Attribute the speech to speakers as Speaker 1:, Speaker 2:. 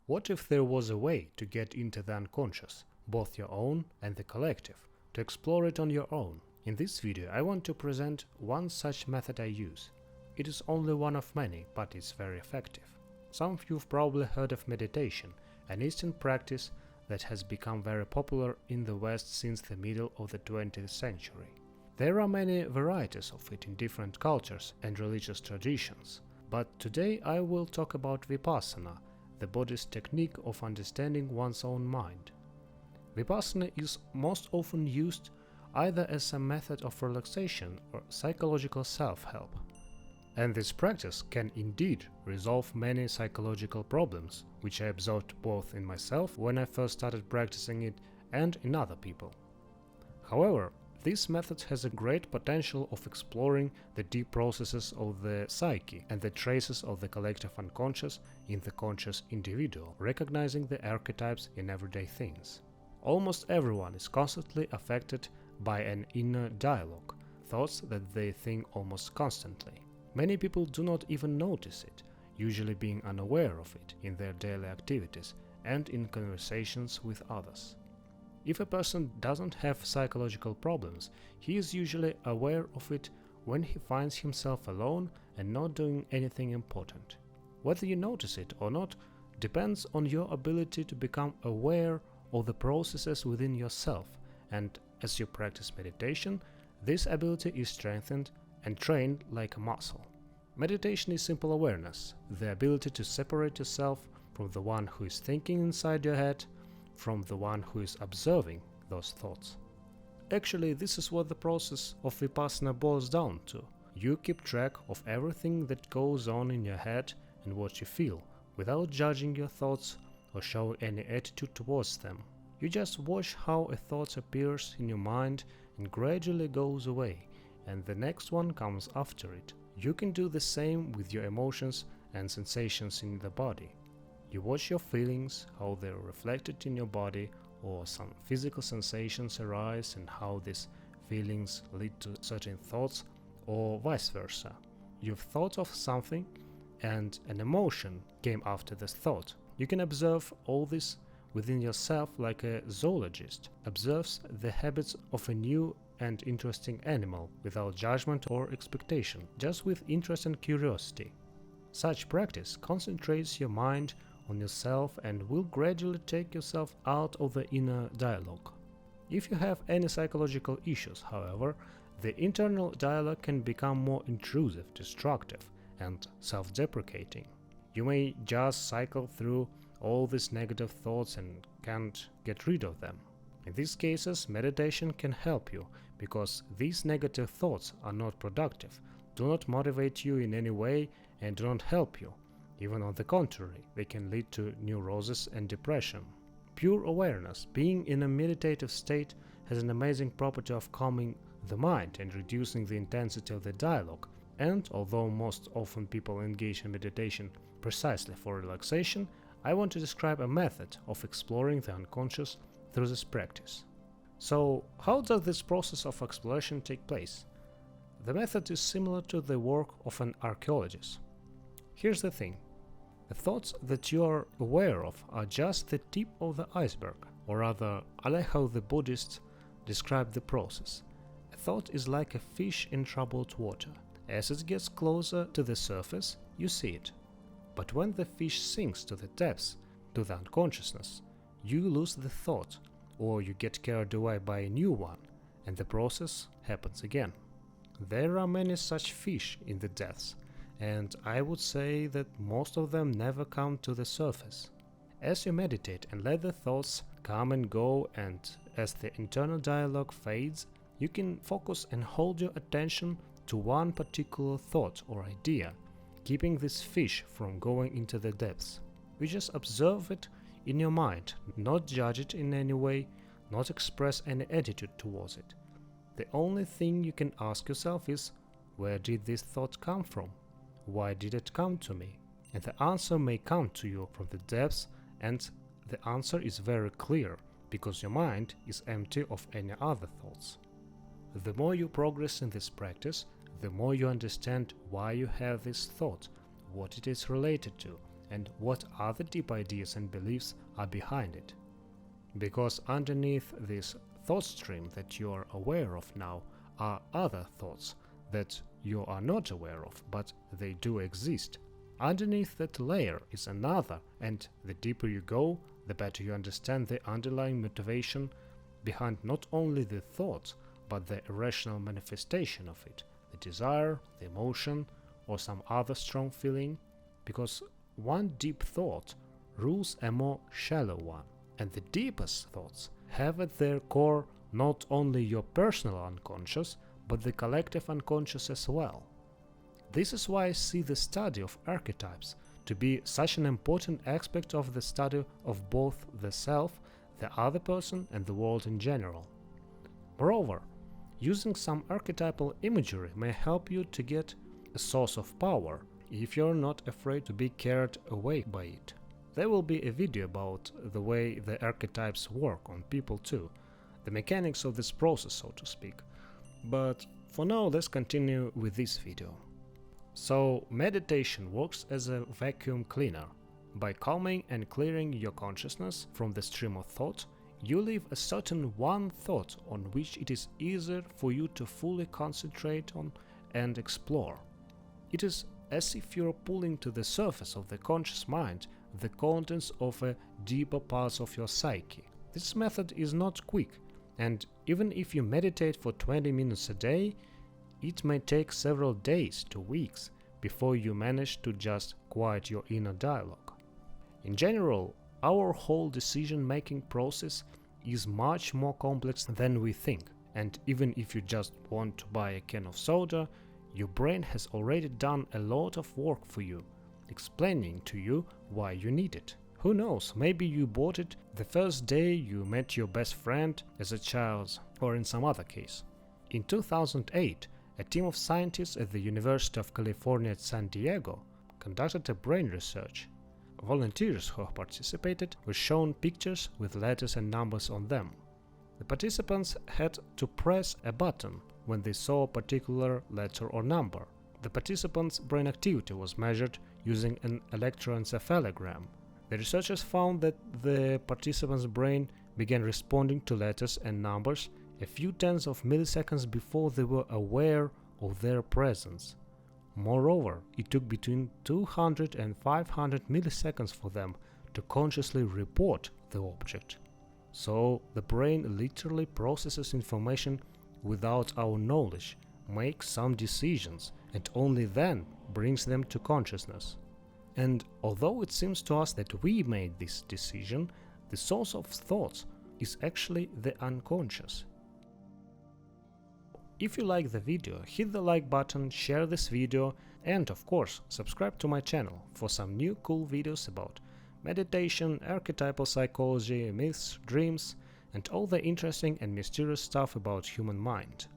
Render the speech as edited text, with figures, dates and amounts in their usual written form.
Speaker 1: What if there was a way to get into the unconscious, both your own and the collective, to explore it on your own? In this video I want to present one such method I use. It is only one of many, but it's very effective. Some of you have probably heard of meditation, an Eastern practice that has become very popular in the West since the middle of the 20th century. There are many varieties of it in different cultures and religious traditions, but today I will talk about vipassana, the Buddhist technique of understanding one's own mind. Vipassana is most often used either as a method of relaxation or psychological self-help. And this practice can indeed resolve many psychological problems, which I observed both in myself when I first started practicing it and in other people. However, this method has a great potential of exploring the deep processes of the psyche and the traces of the collective unconscious in the conscious individual, recognizing the archetypes in everyday things. Almost everyone is constantly affected by an inner dialogue, thoughts that they think almost constantly. Many people do not even notice it, usually being unaware of it in their daily activities and in conversations with others. If a person doesn't have psychological problems, he is usually aware of it when he finds himself alone and not doing anything important. Whether you notice it or not depends on your ability to become aware of the processes within yourself, and as you practice meditation, this ability is strengthened and trained like a muscle. Meditation is simple awareness, the ability to separate yourself from the one who is thinking inside your head, from the one who is observing those thoughts. Actually, this is what the process of vipassana boils down to. You keep track of everything that goes on in your head and what you feel, without judging your thoughts or showing any attitude towards them. You just watch how a thought appears in your mind and gradually goes away, and the next one comes after it. You can do the same with your emotions and sensations in the body. You watch your feelings, how they're reflected in your body, or some physical sensations arise and how these feelings lead to certain thoughts, or vice versa. You've thought of something and an emotion came after this thought. You can observe all this within yourself like a zoologist observes the habits of a new and interesting animal without judgment or expectation, just with interest and curiosity. Such practice concentrates your mind on yourself and will gradually take yourself out of the inner dialogue. If you have any psychological issues, however, the internal dialogue can become more intrusive, destructive, and self-deprecating. You may just cycle through all these negative thoughts and can't get rid of them. In these cases, meditation can help you, because these negative thoughts are not productive, do not motivate you in any way, and do not help you. Even on the contrary, they can lead to neurosis and depression. Pure awareness, being in a meditative state, has an amazing property of calming the mind and reducing the intensity of the dialogue. And although most often people engage in meditation precisely for relaxation, I want to describe a method of exploring the unconscious through this practice. So, how does this process of exploration take place? The method is similar to the work of an archaeologist. Here's the thing. The thoughts that you are aware of are just the tip of the iceberg, or rather, I like how the Buddhists describe the process. A thought is like a fish in troubled water. As it gets closer to the surface, you see it. But when the fish sinks to the depths, to the unconsciousness, you lose the thought, or you get carried away by a new one, and the process happens again. There are many such fish in the depths, and I would say that most of them never come to the surface. As you meditate and let the thoughts come and go, and as the internal dialogue fades, you can focus and hold your attention to one particular thought or idea, keeping this fish from going into the depths. You just observe it in your mind, not judge it in any way, not express any attitude towards it. The only thing you can ask yourself is, where did this thought come from? Why did it come to me? And the answer may come to you from the depths, and the answer is very clear, because your mind is empty of any other thoughts. The more you progress in this practice, the more you understand why you have this thought, what it is related to, and what other deep ideas and beliefs are behind it. Because underneath this thought stream that you are aware of now are other thoughts that you are not aware of, but they do exist. Underneath that layer is another, and the deeper you go, the better you understand the underlying motivation behind not only the thoughts, but the irrational manifestation of it, the desire, the emotion, or some other strong feeling, because one deep thought rules a more shallow one, and the deepest thoughts have at their core not only your personal unconscious, but the collective unconscious as well. This is why I see the study of archetypes to be such an important aspect of the study of both the self, the other person, and the world in general. Moreover, using some archetypal imagery may help you to get a source of power if you're not afraid to be carried away by it. There will be a video about the way the archetypes work on people too, the mechanics of this process, so to speak. But for now, let's continue with this video. So, meditation works as a vacuum cleaner. By calming and clearing your consciousness from the stream of thought, you leave a certain one thought on which it is easier for you to fully concentrate on and explore. It is as if you're pulling to the surface of the conscious mind the contents of a deeper parts of your psyche. This method is not quick, and even if you meditate for 20 minutes a day, it may take several days to weeks before you manage to just quiet your inner dialogue. In general, our whole decision-making process is much more complex than we think, and even if you just want to buy a can of soda, your brain has already done a lot of work for you, explaining to you why you need it. Who knows, maybe you bought it the first day you met your best friend as a child, or in some other case. In 2008, a team of scientists at the University of California at San Diego conducted a brain research. Volunteers who participated were shown pictures with letters and numbers on them. The participants had to press a button when they saw a particular letter or number. The participants' brain activity was measured using an electroencephalogram. The researchers found that the participants' brain began responding to letters and numbers a few tens of milliseconds before they were aware of their presence. Moreover, it took between 200 and 500 milliseconds for them to consciously report the object. So the brain literally processes information without our knowledge, makes some decisions, and only then brings them to consciousness. And although it seems to us that we made this decision, the source of thoughts is actually the unconscious. If you like the video, hit the like button, share this video, and of course, subscribe to my channel for some new cool videos about meditation, archetypal psychology, myths, dreams, and all the interesting and mysterious stuff about human mind.